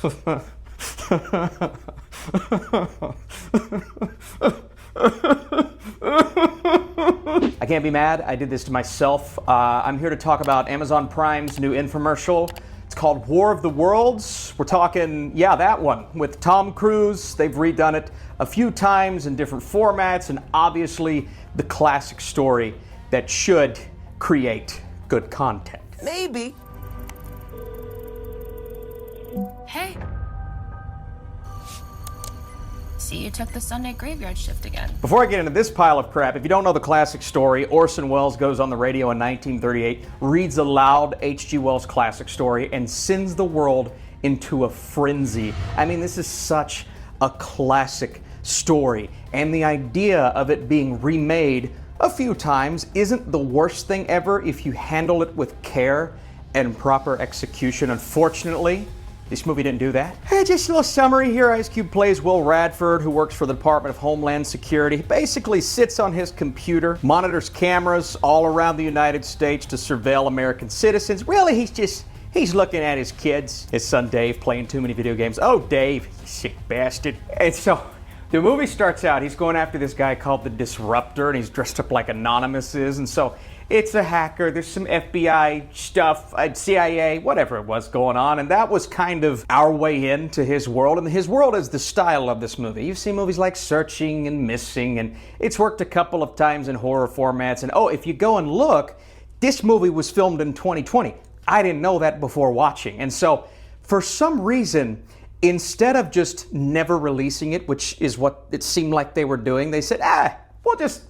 I can't be mad. I did this to myself. I'm here to talk about Amazon Prime's new infomercial. It's called War of the Worlds. We're talking, yeah, that one with Tom Cruise. They've redone it a few times in different formats, and obviously the classic story that should create good content. Maybe. Hey. See, you took the Sunday graveyard shift again. Before I get into this pile of crap, if you don't know the classic story, Orson Welles goes on the radio in 1938, reads aloud H.G. Wells' classic story, and sends the world into a frenzy. I mean, this is such a classic story, and the idea of it being remade a few times isn't the worst thing ever if you handle it with care and proper execution. Unfortunately, this movie didn't do that. Hey, just a little summary here. Ice Cube plays Will Radford, who works for the Department of Homeland Security. He basically sits on his computer, monitors cameras all around the United States to surveil American citizens. Really, he's looking at his kids. His son Dave playing too many video games. Oh, Dave, you sick bastard. And so the movie starts out, he's going after this guy called the Disruptor, and he's dressed up like Anonymous is, and so it's a hacker, there's some FBI stuff, CIA, whatever it was going on, and that was kind of our way into his world, and his world is the style of this movie. You've seen movies like Searching and Missing, and it's worked a couple of times in horror formats, and oh, if you go and look, this movie was filmed in 2020. I didn't know that before watching, and so for some reason, instead of just never releasing it, which is what it seemed like they were doing, they said,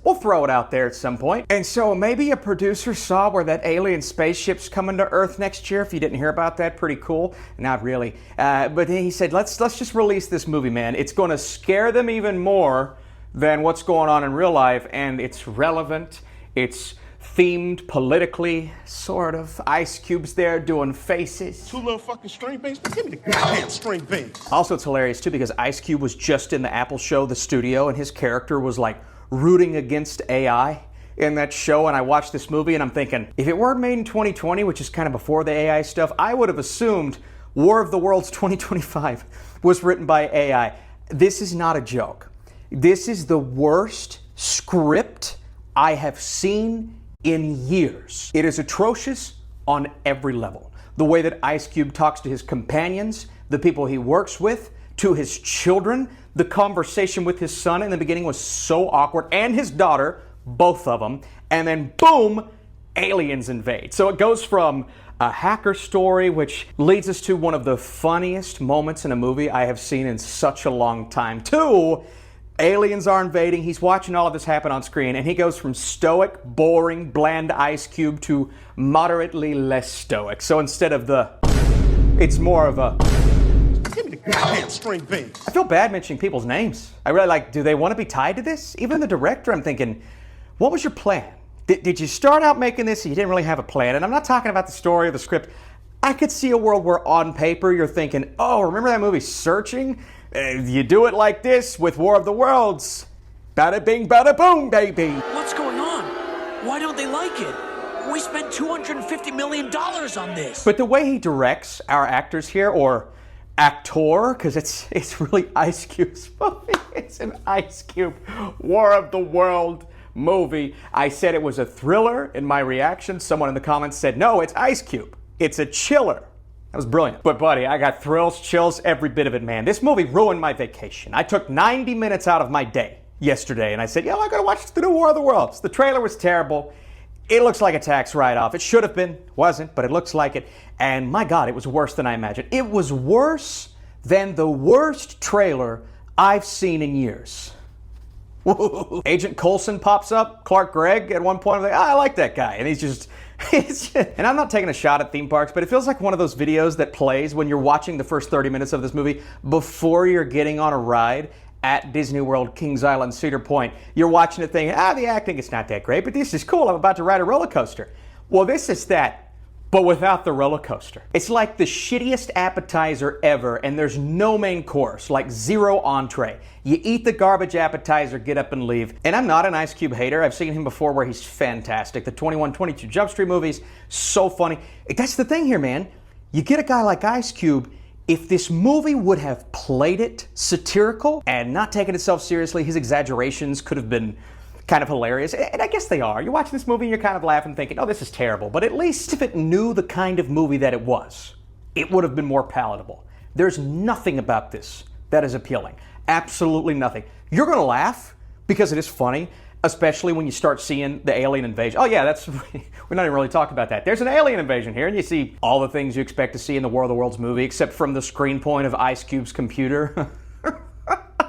we'll throw it out there at some point. And so maybe a producer saw where that alien spaceship's coming to Earth next year. If you didn't hear about that, pretty cool. Not really. But he said, let's just release this movie, man. It's going to scare them even more than what's going on in real life. And it's relevant. It's themed politically, sort of. Ice Cube's there doing faces. Two little fucking string beans? Give me the goddamn string beans. Also, it's hilarious, too, because Ice Cube was just in the Apple show, The Studio, and his character was like rooting against AI in that show, and I watched this movie and I'm thinking, if it were made in 2020, which is kind of before the AI stuff, I would have assumed War of the Worlds 2025 was written by AI. This is not a joke. This is the worst script I have seen in years. It is atrocious on every level. The way that Ice Cube talks to his companions, the people he works with, to his children. The conversation with his son in the beginning was so awkward, and his daughter, both of them, and then boom, aliens invade. So it goes from a hacker story, which leads us to one of the funniest moments in a movie I have seen in such a long time, to aliens are invading. He's watching all of this happen on screen, and he goes from stoic, boring, bland Ice Cube to moderately less stoic. So instead of it's more of a, give me the goddamn string beans. I feel bad mentioning people's names. I really do they want to be tied to this? Even the director, I'm thinking, what was your plan? Did you start out making this and you didn't really have a plan? And I'm not talking about the story or the script. I could see a world where on paper you're thinking, oh, remember that movie Searching? You do it like this with War of the Worlds. Bada bing, bada boom, baby. What's going on? Why don't they like it? We spent $250 million on this. But the way he directs our actors here, or actor, because it's really Ice Cube's movie. It's an Ice Cube War of the World movie. I said it was a thriller in my reaction. Someone in the comments said, no, it's Ice Cube. It's a chiller. That was brilliant. But buddy, I got thrills, chills, every bit of it, man. This movie ruined my vacation. I took 90 minutes out of my day yesterday, and I said, I gotta watch the new War of the Worlds. The trailer was terrible. It looks like a tax write-off. It should have been, wasn't, but it looks like it. And my God, it was worse than I imagined. It was worse than the worst trailer I've seen in years. Agent Coulson pops up, Clark Gregg at one point. I'm like, I like that guy. And he's just, and I'm not taking a shot at theme parks, but it feels like one of those videos that plays when you're watching the first 30 minutes of this movie before you're getting on a ride at Disney World, Kings Island, Cedar Point. You're watching it thinking, the acting is not that great, but this is cool. I'm about to ride a roller coaster. Well, this is that, but without the roller coaster. It's like the shittiest appetizer ever, and there's no main course, like zero entree. You eat the garbage appetizer, get up and leave. And I'm not an Ice Cube hater. I've seen him before where he's fantastic. The 21, 22 Jump Street movies, so funny. That's the thing here, man. You get a guy like Ice Cube, If this movie would have played it satirical and not taken itself seriously, his exaggerations could have been kind of hilarious, and I guess they are. You're watching this movie and you're kind of laughing, thinking, oh, this is terrible. But at least if it knew the kind of movie that it was, it would have been more palatable. There's nothing about this that is appealing. Absolutely nothing. You're going to laugh because it is funny, especially when you start seeing the alien invasion. Oh yeah, we're not even really talking about that. There's an alien invasion here, and you see all the things you expect to see in the War of the Worlds movie, except from the screen point of Ice Cube's computer.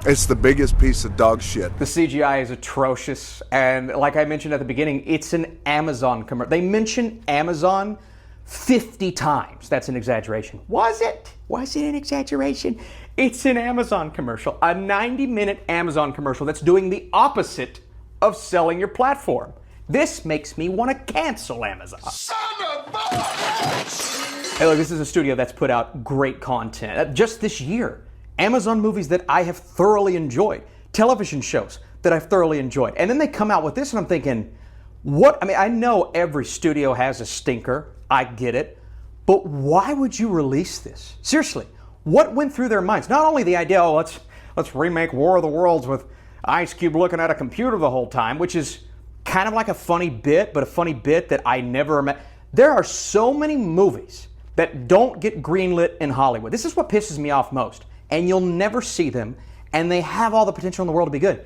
It's the biggest piece of dog shit. The CGI is atrocious, and like I mentioned at the beginning, it's an Amazon commercial. They mention Amazon 50 times. That's an exaggeration. Was it? Was it an exaggeration? It's an Amazon commercial, a 90-minute Amazon commercial that's doing the opposite of selling your platform. This makes me want to cancel Amazon. Son of a bitch! Hey, look, this is a studio that's put out great content. Just this year, Amazon movies that I have thoroughly enjoyed, television shows that I've thoroughly enjoyed. And then they come out with this and I'm thinking, what? I mean, I know every studio has a stinker. I get it. But why would you release this? Seriously, what went through their minds? Not only the idea, oh, let's remake War of the Worlds with Ice Cube looking at a computer the whole time, which is kind of like a funny bit, but a funny bit that I never met. There are so many movies that don't get greenlit in Hollywood. This is what pisses me off most. And you'll never see them, and they have all the potential in the world to be good.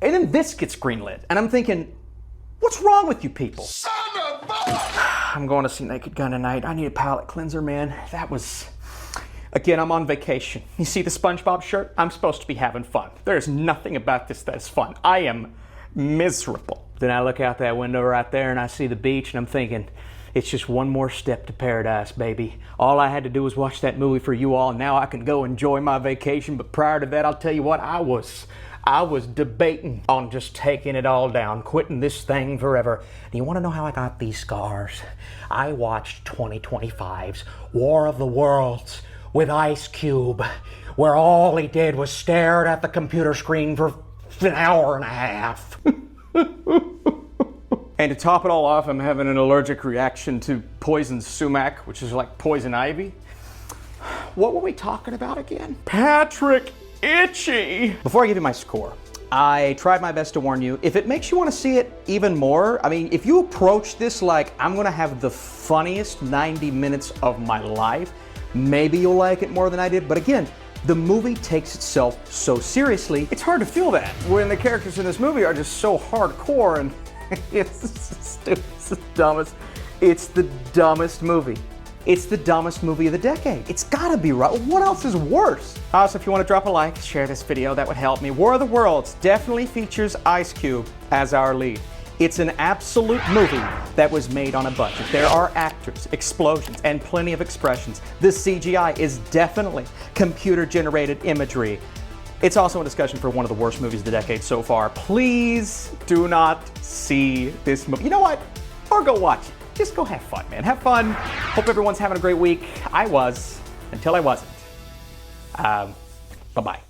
And then this gets greenlit, and I'm thinking, what's wrong with you people? Son of a... I'm going to see Naked Gun tonight. I need a palate cleanser, man. That was... Again, I'm on vacation. You see the SpongeBob shirt? I'm supposed to be having fun. There's nothing about this that is fun. I am miserable. Then I look out that window right there, and I see the beach, and I'm thinking, it's just one more step to paradise, baby. All I had to do was watch that movie for you all, and now I can go enjoy my vacation. But prior to that, I'll tell you what, I was debating on just taking it all down, quitting this thing forever. And you want to know how I got these scars? I watched 2025's War of the Worlds with Ice Cube, where all he did was stare at the computer screen for an hour and a half. And to top it all off, I'm having an allergic reaction to poison sumac, which is like poison ivy. What were we talking about again? Patrick Itchy! Before I give you my score, I tried my best to warn you. If it makes you want to see it even more, I mean, if you approach this like, I'm going to have the funniest 90 minutes of my life, maybe you'll like it more than I did. But again, the movie takes itself so seriously, it's hard to feel that when the characters in this movie are just so hardcore and it's the dumbest. It's the dumbest movie. It's the dumbest movie of the decade. It's gotta be right. What else is worse? Also, if you want to drop a like, share this video, that would help me. War of the Worlds definitely features Ice Cube as our lead. It's an absolute movie that was made on a budget. There are actors, explosions, and plenty of expressions. The CGI is definitely computer-generated imagery. It's also a discussion for one of the worst movies of the decade so far. Please do not see this movie. You know what? Or go watch it. Just go have fun, man. Have fun. Hope everyone's having a great week. I was, until I wasn't. Bye-bye.